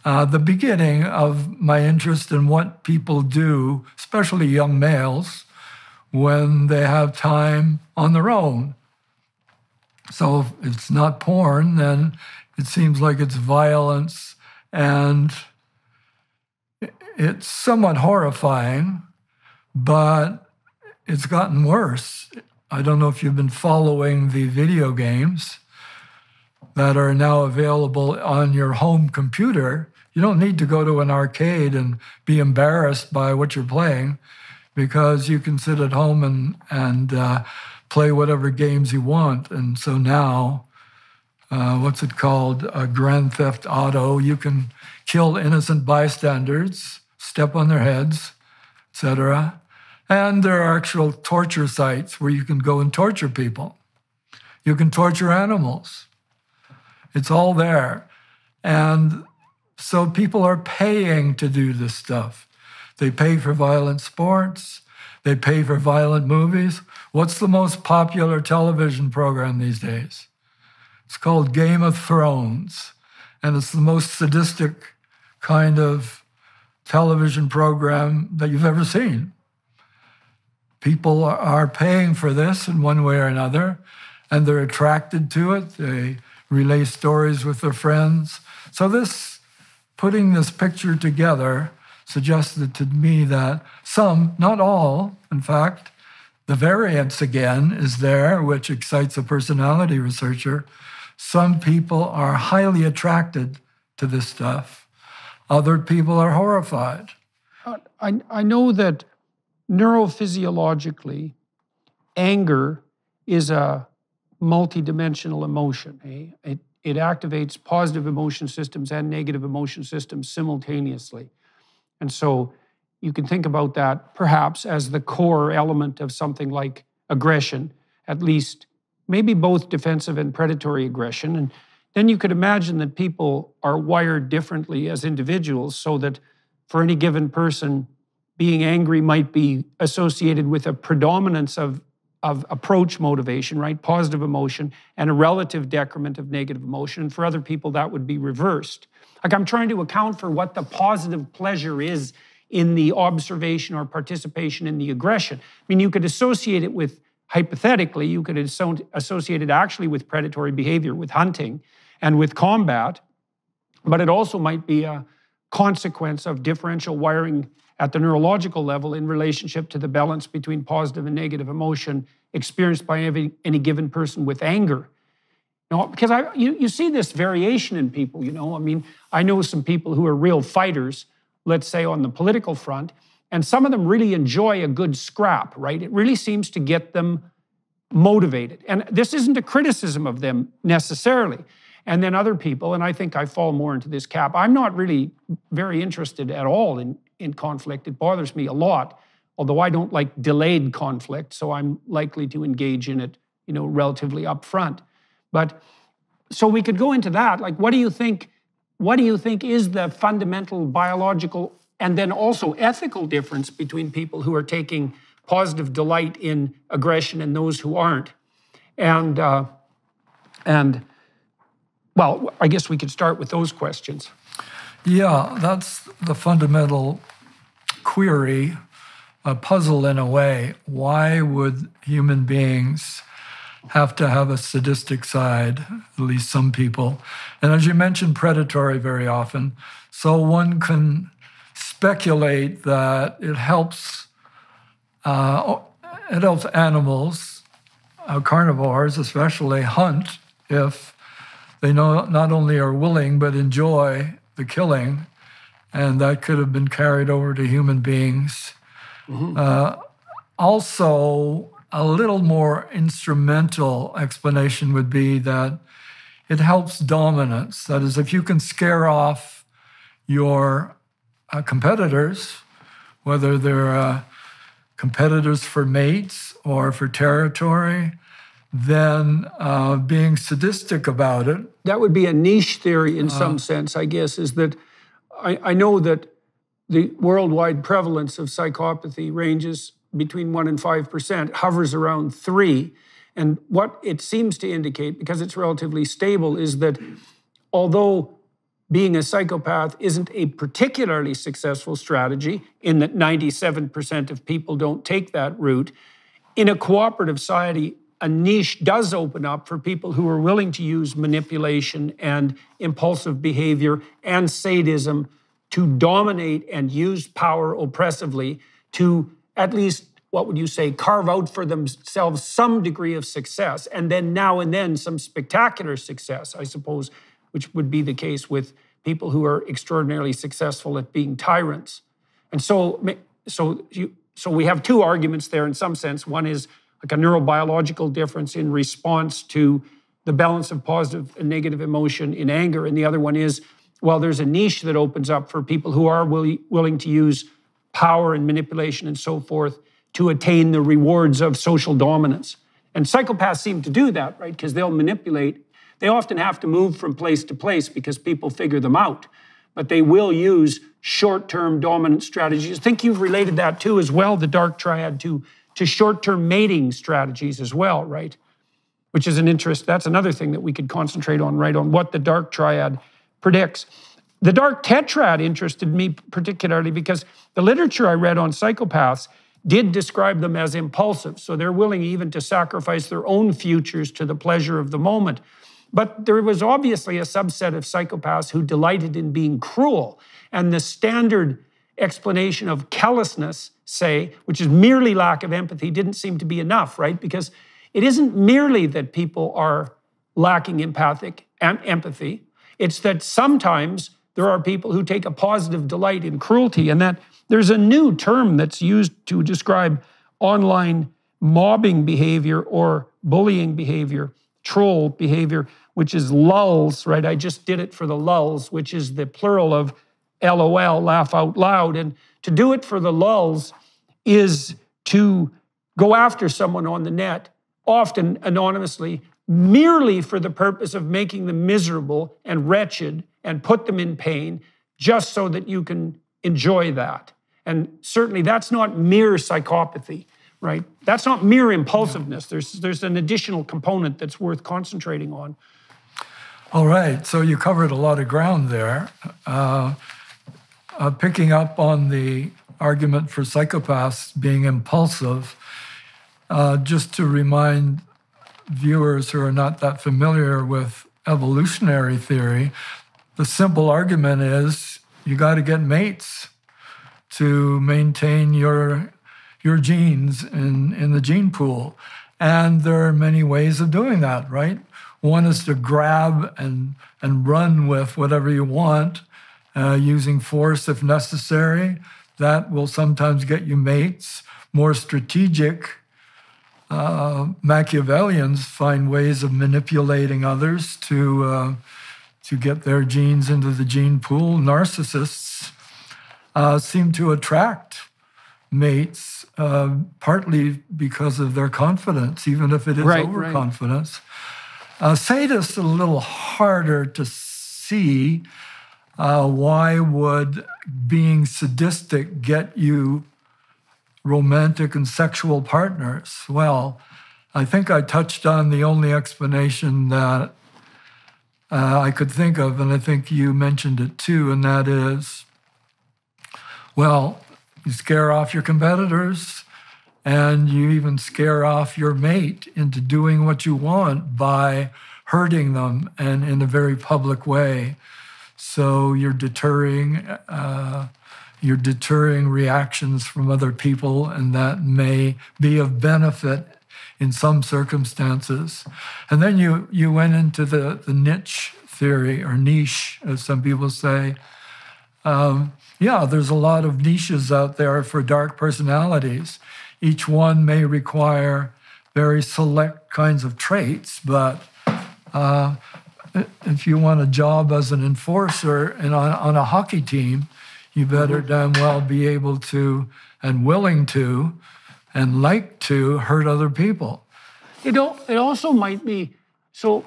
the beginning of my interest in what people do, especially young males, when they have time on their own. So if it's not porn, then it seems like it's violence, and it's somewhat horrifying, but it's gotten worse. I don't know if you've been following the video games that are now available on your home computer. You don't need to go to an arcade and be embarrassed by what you're playing, because you can sit at home and play whatever games you want. And so now, what's it called? Grand Theft Auto. You can kill innocent bystanders, step on their heads, etc. And there are actual torture sites where you can go and torture people. You can torture animals. It's all there. And so people are paying to do this stuff. They pay for violent sports. They pay for violent movies. What's the most popular television program these days? It's called Game of Thrones. And it's the most sadistic kind of television program that you've ever seen. People are paying for this in one way or another, and they're attracted to it. They relay stories with their friends. So putting this picture together suggested to me that some, not all, in fact, the variance again is there, which excites a personality researcher. Some people are highly attracted to this stuff. Other people are horrified. I know that neurophysiologically, anger is a multidimensional emotion. It activates positive emotion systems and negative emotion systems simultaneously. And so you can think about that perhaps as the core element of something like aggression, at least maybe both defensive and predatory aggression. And then you could imagine that people are wired differently as individuals, so that for any given person, being angry might be associated with a predominance of approach motivation, right? Positive emotion, and a relative decrement of negative emotion. And for other people, that would be reversed. Like, I'm trying to account for what the positive pleasure is in the observation or participation in the aggression. I mean, you could associate it with, hypothetically, you could associate it actually with predatory behavior, with hunting and with combat, but it also might be a consequence of differential wiring at the neurological level in relationship to the balance between positive and negative emotion experienced by any given person with anger. Because you see this variation in people, I mean, I know some people who are real fighters, let's say on the political front, and some of them really enjoy a good scrap, right? It really seems to get them motivated. And this isn't a criticism of them necessarily. And then other people, and I think I fall more into this camp, I'm not really very interested at all in conflict. It bothers me a lot, although I don't like delayed conflict, so I'm likely to engage in it, relatively upfront. But so we could go into that. Like, what do you think is the fundamental biological and then also ethical difference between people who are taking positive delight in aggression and those who aren't? And well, I guess we could start with those questions. Yeah, that's the fundamental query, a puzzle in a way. Why would human beings have to have a sadistic side, at least some people? And as you mentioned, predatory very often. So one can speculate that it helps animals, carnivores especially, hunt if they not only are willing but enjoy the killing, and that could have been carried over to human beings. Mm-hmm. Also, a little more instrumental explanation would be that it helps dominance. That is, if you can scare off your competitors, whether they're competitors for mates or for territory, then being sadistic about it. That would be a niche theory in some sense, I guess, is that I know that the worldwide prevalence of psychopathy ranges between 1% and 5%, hovers around 3%. And what it seems to indicate, because it's relatively stable, is that although being a psychopath isn't a particularly successful strategy, in that 97% of people don't take that route. In a cooperative society, a niche does open up for people who are willing to use manipulation and impulsive behavior and sadism to dominate and use power oppressively to, at least, what would you say, carve out for themselves some degree of success, and then now and then some spectacular success, I suppose, which would be the case with people who are extraordinarily successful at being tyrants. And so we have two arguments there in some sense. One is like a neurobiological difference in response to the balance of positive and negative emotion in anger. And the other one is, well, there's a niche that opens up for people who are willing to use power and manipulation and so forth to attain the rewards of social dominance. And psychopaths seem to do that, right? Because they'll manipulate. They often have to move from place to place because people figure them out. But they will use short-term dominant strategies. I think you've related that too as well, the dark triad, to short-term mating strategies as well, right? Which is an interest. That's another thing that we could concentrate on, right, on what the dark triad predicts. The dark tetrad interested me particularly because the literature I read on psychopaths did describe them as impulsive. So they're willing even to sacrifice their own futures to the pleasure of the moment. But there was obviously a subset of psychopaths who delighted in being cruel. And the standard explanation of callousness, say, which is merely lack of empathy, didn't seem to be enough, right? Because it isn't merely that people are lacking empathy. It's that sometimes there are people who take a positive delight in cruelty, and that there's a new term that's used to describe online mobbing behavior or bullying behavior, troll behavior, which is lulls, right? I just did it for the lulls, which is the plural of LOL, laugh out loud. And to do it for the lulls is to go after someone on the net, often anonymously, merely for the purpose of making them miserable and wretched and put them in pain, just so that you can enjoy that. And certainly that's not mere psychopathy, right? That's not mere impulsiveness. There's an additional component that's worth concentrating on. All right, so you covered a lot of ground there. Picking up on the argument for psychopaths being impulsive, just to remind viewers who are not that familiar with evolutionary theory, the simple argument is you got to get mates to maintain your genes in the gene pool. And there are many ways of doing that, right? One is to grab and run with whatever you want, using force if necessary. That will sometimes get you mates. More strategic Machiavellians find ways of manipulating others to get their genes into the gene pool. Narcissists seem to attract mates, partly because of their confidence, even if it is overconfidence. Sadists are a little harder to see. Why would being sadistic get you romantic and sexual partners? Well, I think I touched on the only explanation that I could think of, and I think you mentioned it too, and that is, well, you scare off your competitors, and you even scare off your mate into doing what you want by hurting them, and in a very public way. So you're deterring reactions from other people, and that may be of benefit in some circumstances. And then you went into the niche theory, or niche, as some people say. Yeah, there's a lot of niches out there for dark personalities. Each one may require very select kinds of traits, but if you want a job as an enforcer and on a hockey team, you better damn well be able to and willing to and like to hurt other people. It also might be, so